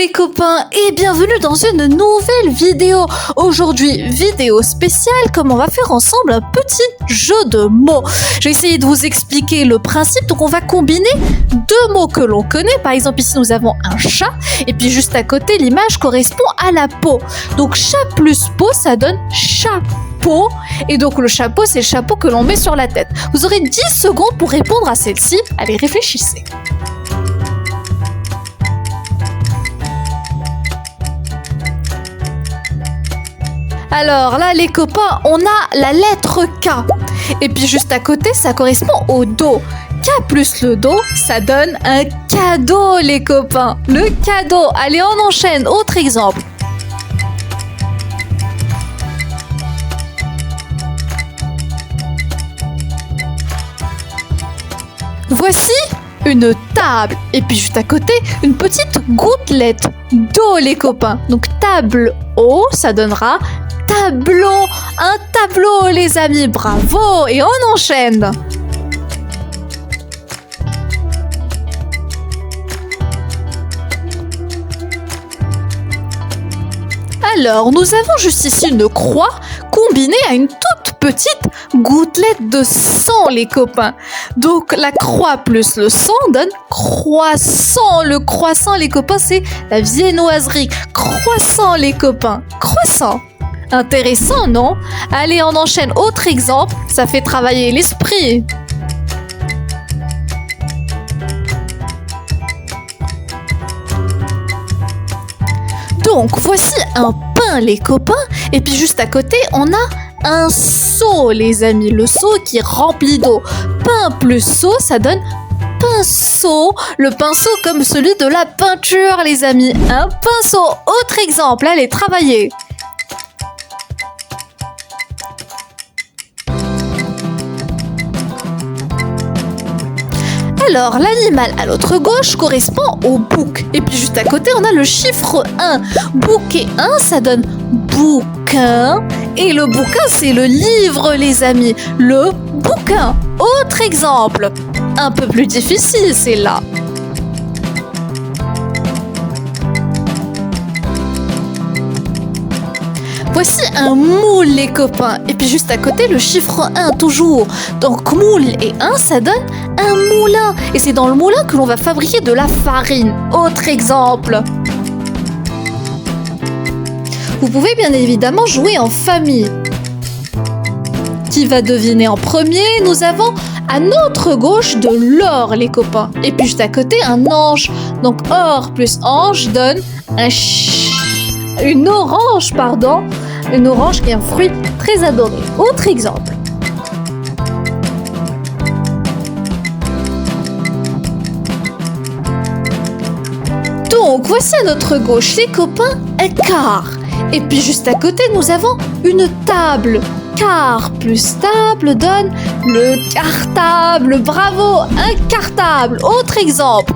les copains et bienvenue dans une nouvelle vidéo. Aujourd'hui, vidéo spéciale comme on va faire ensemble un petit jeu de mots. Je vais essayer de vous expliquer le principe. Donc on va combiner deux mots que l'on connaît. Par exemple ici nous avons un chat et puis juste à côté l'image correspond à la peau. Donc chat plus peau ça donne chapeau. Et donc le chapeau c'est le chapeau que l'on met sur la tête. Vous aurez 10 secondes pour répondre à celle-ci. Allez, réfléchissez. Alors là les copains, on a la lettre K. Et puis juste à côté, ça correspond au dos. K plus le dos, ça donne un cadeau les copains. Le cadeau. Allez, on enchaîne. Autre exemple. Voici une table. Et puis juste à côté, une petite gouttelette d'eau les copains. Donc table eau, ça donnera tableau, un tableau les amis, bravo, et on enchaîne. Alors, nous avons juste ici une croix combinée à une toute petite gouttelette de sang les copains. Donc la croix plus le sang donne croissant. Le croissant les copains c'est la viennoiserie. Croissant les copains, croissant. Intéressant, non? Allez, on enchaîne. Autre exemple, ça fait travailler l'esprit. Donc, voici un pain, les copains. Et puis, juste à côté, on a un seau, les amis. Le seau qui est rempli d'eau. Pain plus seau, ça donne pinceau. Le pinceau comme celui de la peinture, les amis. Un pinceau. Autre exemple, allez, travailler. Alors, l'animal à notre gauche correspond au bouc. Et puis juste à côté, on a le chiffre 1. Bouc et 1, ça donne bouquin. Et le bouquin, c'est le livre, les amis. Le bouquin. Autre exemple. Un peu plus difficile, c'est là. Voici un moule, les copains. Et puis juste à côté, le chiffre 1, toujours. Donc moule et 1, ça donne un moulin. Et c'est dans le moulin que l'on va fabriquer de la farine. Autre exemple. Vous pouvez bien évidemment jouer en famille. Qui va deviner en premier? Nous avons à notre gauche de l'or, les copains. Et puis juste à côté, un ange. Donc or plus ange donne une orange, pardon. Une orange qui est un fruit très adoré. Autre exemple. Donc, voici à notre gauche, les copains, un quart. Et puis juste à côté, nous avons une table. Quart plus table donne le cartable. Bravo, un cartable. Autre exemple.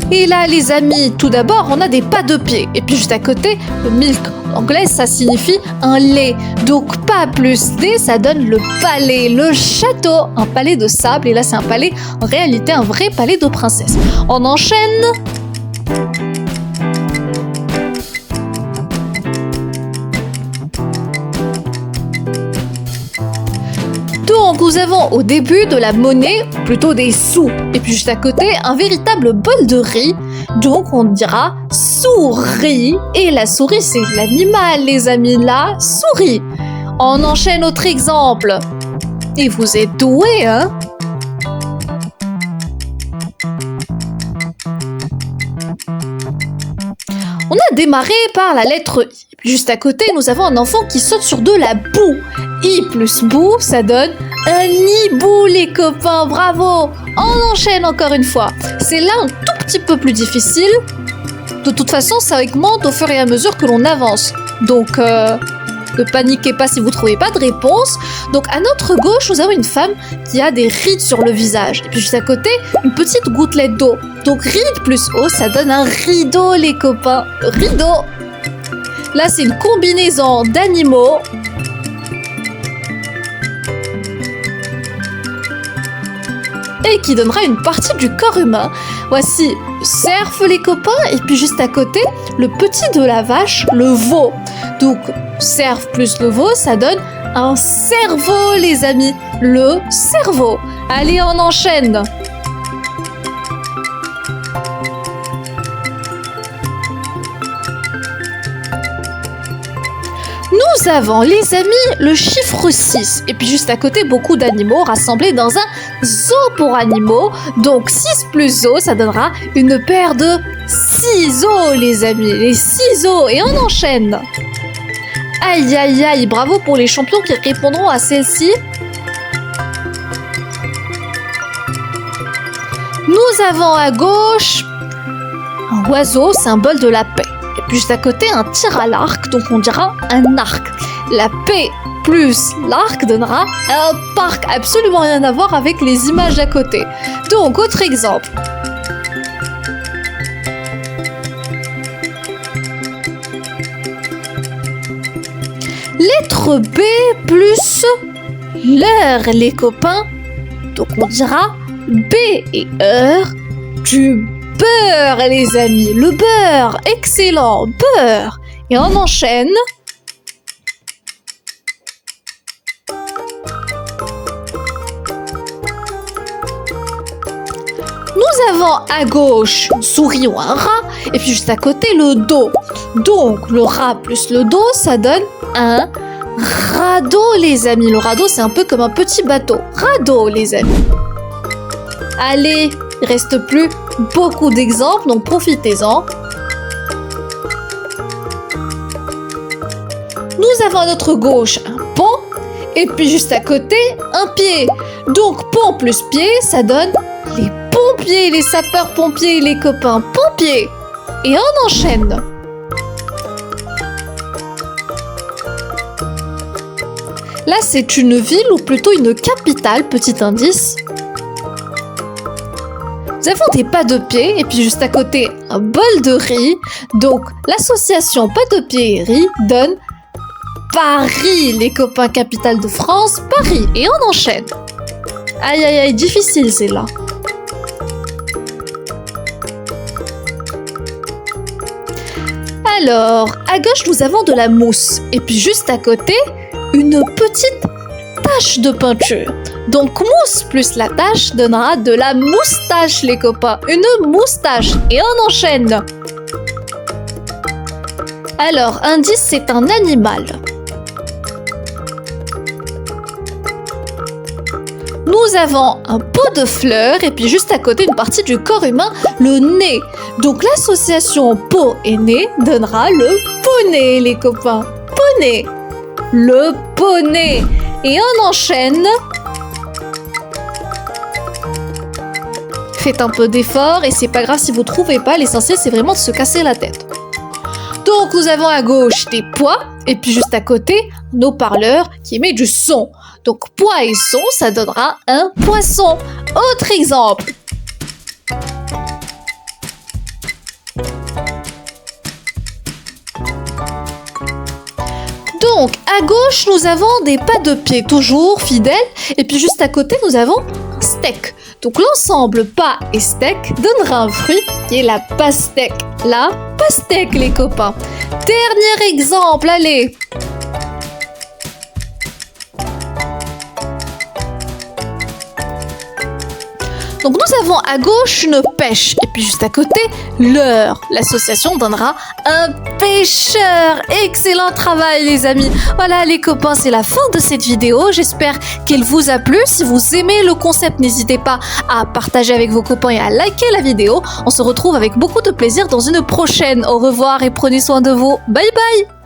Et là, les amis, tout d'abord, on a des pas de pied. Et puis juste à côté, le milk. En anglais, ça signifie un lait. Donc, pas plus lait, ça donne le palais, le château. Un palais de sable. Et là, c'est un palais, en réalité, un vrai palais de princesse. On enchaîne. Donc, nous avons au début de la monnaie, plutôt des sous. Et puis juste à côté, un véritable bol de riz. Donc, on dira souris. Et la souris, c'est l'animal, les amis. La souris. On enchaîne autre exemple. Et vous êtes doués, hein? On a démarré par la lettre I. Puis juste à côté, nous avons un enfant qui saute sur de la boue. I plus boue, ça donne un hibou, les copains. Bravo! On enchaîne encore une fois. C'est là un tout petit peu plus difficile. De toute façon, ça augmente au fur et à mesure que l'on avance. Donc, ne paniquez pas si vous ne trouvez pas de réponse. Donc, à notre gauche, nous avons une femme qui a des rides sur le visage. Et puis juste à côté, une petite gouttelette d'eau. Donc, ride plus eau, ça donne un rideau, les copains. Rideau! Là, c'est une combinaison d'animaux. et qui donnera une partie du corps humain. Voici cerf les copains et puis juste à côté le petit de la vache, le veau. Donc cerf plus le veau, ça donne un cerveau les amis, le cerveau. Allez, on enchaîne. Nous avons, les amis, le chiffre 6. Et puis juste à côté, beaucoup d'animaux rassemblés dans un zoo pour animaux. Donc 6 plus zoo, ça donnera une paire de ciseaux, les amis. Les ciseaux. Et on enchaîne. Aïe, aïe, aïe. Bravo pour les champions qui répondront à celle-ci. Nous avons à gauche un oiseau, symbole de la paix. Et puis juste à côté, un tir à l'arc, donc on dira un arc. La paix plus l'arc donnera un parc. Absolument rien à voir avec les images à côté. Donc, autre exemple. Lettre B plus l'heure, les copains. Donc on dira B et heure du beurre, les amis. Le beurre, excellent, beurre. Et on enchaîne. Nous avons à gauche une souris ou un rat, et puis juste à côté le dos. Donc le rat plus le dos, ça donne un radeau, les amis. Le radeau, c'est un peu comme un petit bateau. Radeau, les amis. Allez, il reste plus beaucoup d'exemples, donc profitez-en. Nous avons à notre gauche un pont, et puis juste à côté, un pied. Donc pont plus pied, ça donne les pompiers, les sapeurs-pompiers, les copains pompiers. Et on enchaîne. Là, c'est une ville ou plutôt une capitale, petit indice. Nous avons des pas de pied et puis juste à côté, un bol de riz. Donc, l'association pas de pied et riz donne Paris, les copains, capitale de France, Paris. Et on enchaîne. Aïe, aïe, aïe, difficile, c'est là. Alors, à gauche, nous avons de la mousse. Et puis juste à côté, une petite tache de peinture. Donc mousse plus la tache donnera de la moustache, les copains. Une moustache. Et on enchaîne. Alors, indice, c'est un animal. Nous avons un pot de fleurs et puis juste à côté une partie du corps humain, le nez. Donc l'association peau et nez donnera le poney, les copains. Poney. Le poney. Et on enchaîne. Faites un peu d'effort et c'est pas grave si vous trouvez pas. L'essentiel, c'est vraiment de se casser la tête. Donc nous avons à gauche des pois et puis juste à côté un haut-parleur qui émet du son. Donc pois et son, ça donnera un poisson. Autre exemple. Donc à gauche, nous avons des pas de pied, toujours fidèles. Et puis juste à côté, nous avons un steak. Donc l'ensemble pas et steak donnera un fruit qui est la pastèque. La pastèque, les copains. Dernier exemple, allez. Donc nous avons à gauche une pêche et puis juste à côté leurre. L'association donnera un pêcheur. Excellent travail les amis. Voilà les copains, c'est la fin de cette vidéo. J'espère qu'elle vous a plu. Si vous aimez le concept, n'hésitez pas à partager avec vos copains et à liker la vidéo. On se retrouve avec beaucoup de plaisir dans une prochaine. Au revoir et prenez soin de vous. Bye bye.